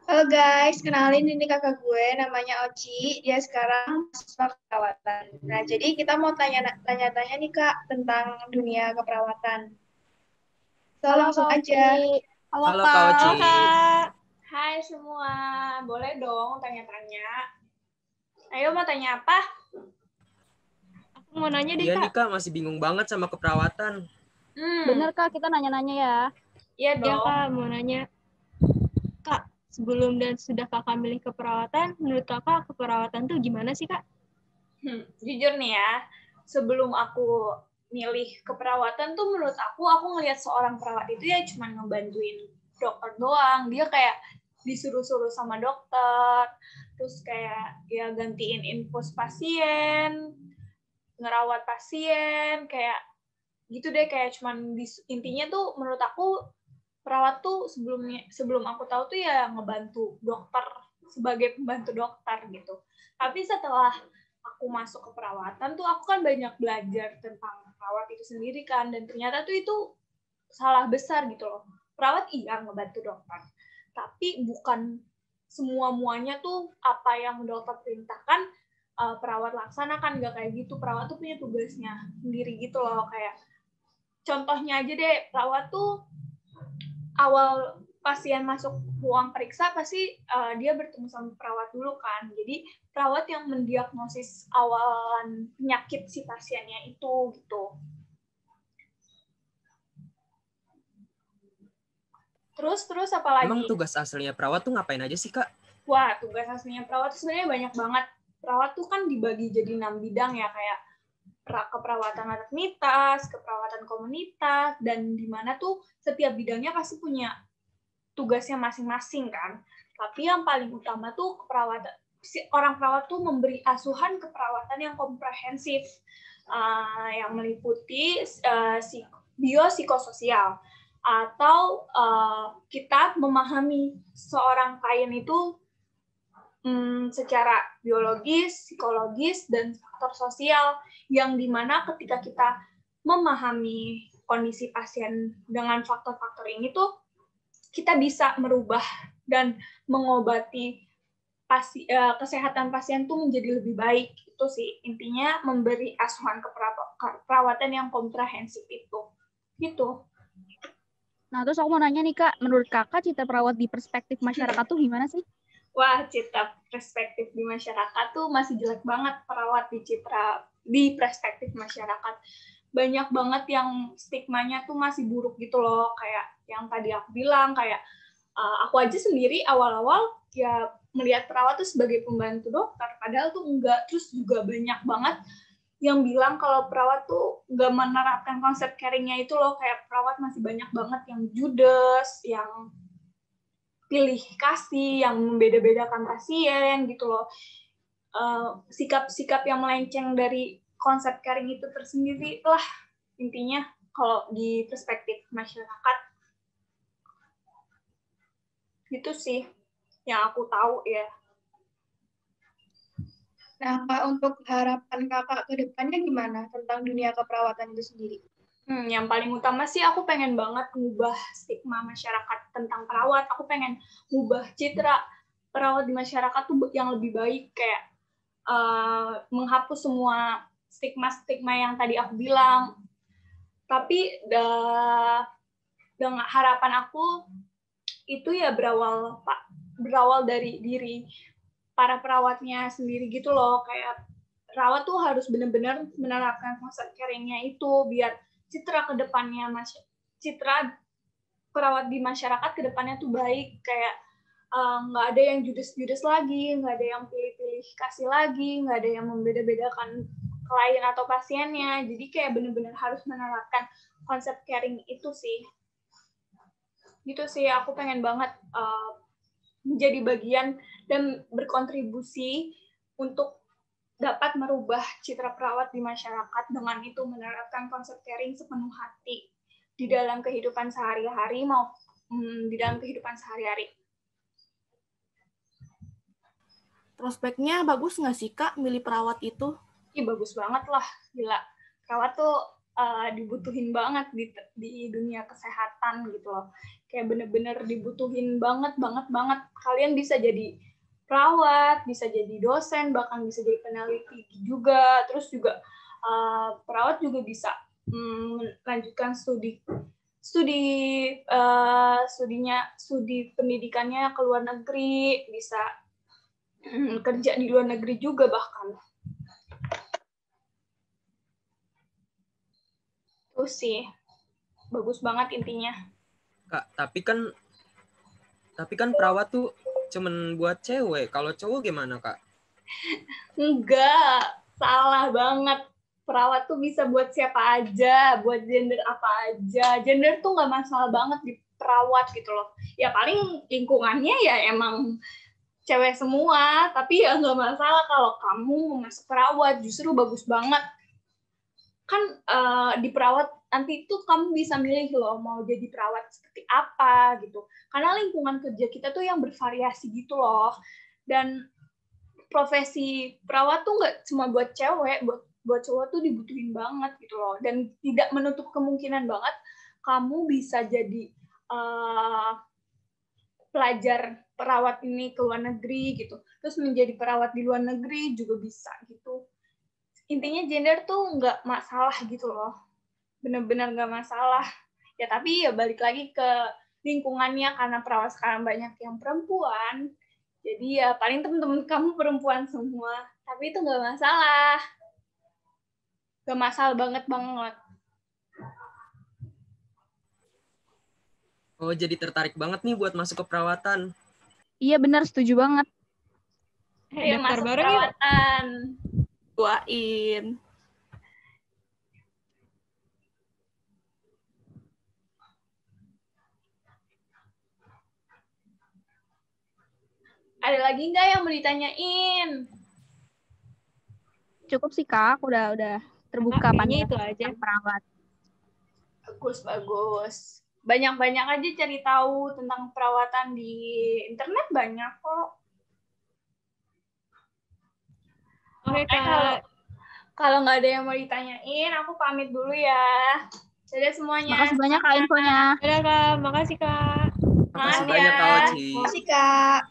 Halo guys, kenalin ini kakak gue namanya Oci. Dia sekarang mahasiswa keperawatan. Nah, jadi kita mau tanya-tanya nih Kak tentang dunia keperawatan. So, Halo langsung Kak Oci. aja. Halo Halo Kak Kak. Oci. Halo Kak. Hai semua, boleh dong tanya-tanya. Ayo mau tanya apa? Aku mau nanya deh Iya Kak. nih Kak, masih bingung banget sama keperawatan. Bener Kak, kita nanya-nanya ya. Iya Ya dong. Kak, mau nanya. Kak, sebelum dan sudah Kakak milih keperawatan, menurut Kakak keperawatan tuh gimana sih Kak? Jujur nih ya, sebelum aku milih keperawatan tuh menurut aku ngelihat seorang perawat itu ya cuma ngebantuin dokter doang. Dia kayak disuruh-suruh sama dokter, terus kayak ya gantiin infus pasien, ngerawat pasien, kayak gitu deh, kayak cuman intinya tuh menurut aku perawat tuh sebelum aku tahu tuh ya ngebantu dokter sebagai pembantu dokter gitu. Tapi setelah aku masuk ke perawatan tuh aku kan banyak belajar tentang perawat itu sendiri kan, dan ternyata tuh itu salah besar gitu loh. Perawat iya ngebantu dokter, tapi bukan semua-muanya tuh apa yang dokter perintahkan perawat laksanakan, nggak kayak gitu. Perawat tuh punya tugasnya sendiri gitu loh, kayak contohnya aja deh, perawat tuh awal pasien masuk ruang periksa pasti dia bertemu sama perawat dulu kan. Jadi perawat yang mendiagnosis awalan penyakit si pasiennya itu gitu. Terus apa lagi? Emang tugas aslinya perawat tuh ngapain aja sih Kak? Wah, tugas aslinya perawat tuh sebenarnya banyak banget. Perawat tuh kan dibagi jadi 6 bidang ya, kayak keperawatan anatomitas, keperawatan komunitas, dan di mana tuh setiap bidangnya pasti punya tugasnya masing-masing kan. Tapi yang paling utama tuh keperawatan, orang perawat tuh memberi asuhan keperawatan yang komprehensif, yang meliputi biopsikososial, atau kita memahami seorang klien itu secara biologis, psikologis, dan faktor sosial, yang dimana ketika kita memahami kondisi pasien dengan faktor-faktor ini tuh kita bisa merubah dan mengobati kesehatan pasien tuh menjadi lebih baik. Itu sih intinya, memberi asuhan keperawatan yang komprehensif itu. Gitu. Nah, terus aku mau nanya nih Kak, menurut Kakak citra perawat di perspektif masyarakat tuh gimana sih? Wah, citra perspektif di masyarakat tuh masih jelek banget perawat di perspektif masyarakat. Banyak banget yang stigmanya tuh masih buruk gitu loh, kayak yang tadi aku bilang, kayak aku aja sendiri awal-awal ya melihat perawat tuh sebagai pembantu dokter, padahal tuh enggak. Terus juga banyak banget yang bilang kalau perawat tuh nggak menerapkan konsep caring-nya itu loh, kayak perawat masih banyak banget yang judes, yang pilih kasih, yang membeda-bedakan pasien gitu loh. Sikap-sikap yang melenceng dari konsep caring itu tersendiri lah intinya kalau di perspektif masyarakat. Itu sih yang aku tahu ya. Nah, Kak, untuk harapan kakak ke depannya gimana tentang dunia keperawatan itu sendiri? Yang paling utama sih aku pengen banget ngubah stigma masyarakat tentang perawat. Aku pengen ngubah citra perawat di masyarakat tuh yang lebih baik, kayak menghapus semua stigma-stigma yang tadi aku bilang. Tapi dengan harapan aku itu ya berawal dari diri para perawatnya sendiri gitu loh, kayak perawat tuh harus benar-benar menerapkan konsep caring-nya itu biar citra perawat di masyarakat ke depannya tuh baik, kayak nggak ada yang judes-judes lagi, nggak ada yang pilih-pilih kasih lagi, nggak ada yang membeda-bedakan klien atau pasiennya. Jadi kayak benar-benar harus menerapkan konsep caring itu sih. Gitu sih, aku pengen banget menjadi bagian dan berkontribusi untuk dapat merubah citra perawat di masyarakat, dengan itu menerapkan konsep caring sepenuh hati di dalam kehidupan sehari-hari di dalam kehidupan sehari-hari. Prospeknya bagus nggak sih Kak milih perawat itu? Bagus banget lah, gila. Perawat tuh dibutuhin banget di dunia kesehatan gitu loh. kayak bener-bener dibutuhin banget. Kalian bisa jadi perawat, bisa jadi dosen, bahkan bisa jadi peneliti juga. Terus juga perawat juga bisa melanjutkan studi pendidikannya ke luar negeri, bisa kerja di luar negeri juga bahkan. Itu sih bagus banget intinya. Kak, tapi kan perawat tuh cuman buat cewek. Kalau cowok gimana, Kak? Enggak, salah banget. Perawat tuh bisa buat siapa aja, buat gender apa aja. Gender tuh nggak masalah banget di perawat gitu loh. Ya paling lingkungannya ya emang cewek semua, tapi ya nggak masalah kalau kamu mau masuk perawat, justru bagus banget. Kan di perawat nanti itu kamu bisa milih loh mau jadi perawat seperti apa gitu. Karena lingkungan kerja kita tuh yang bervariasi gitu loh. Dan profesi perawat tuh nggak cuma buat cewek, buat cowok tuh dibutuhin banget gitu loh. Dan tidak menutup kemungkinan banget kamu bisa jadi pelajar perawat ini ke luar negeri gitu. Terus menjadi perawat di luar negeri juga bisa gitu. Intinya gender tuh nggak masalah gitu loh. Bener-bener nggak masalah. Ya tapi ya balik lagi ke lingkungannya, karena perawat sekarang banyak yang perempuan. Jadi ya paling teman-teman kamu perempuan semua. Tapi itu nggak masalah. Nggak masalah banget. Oh, jadi tertarik banget nih buat masuk ke perawatan. Iya benar, setuju banget. Ayo Daftar masuk bareng yuk. perawatan. Doain. Ada lagi nggak yang mau ditanyain? Cukup sih Kak, aku udah terbuka Kayaknya pandangan itu aja. tentang perawat. Bagus. Banyak-banyak aja cari tahu tentang perawatan di internet, banyak kok. Oke, Kak. Kalau nggak ada yang mau ditanyain, aku pamit dulu ya. Dadah semuanya. Makasih banyak Kak infonya. Dadah, Kak. Makasih, Kak. Makasih Maaf banyak, ya. Kak Oci. Makasih, Kak.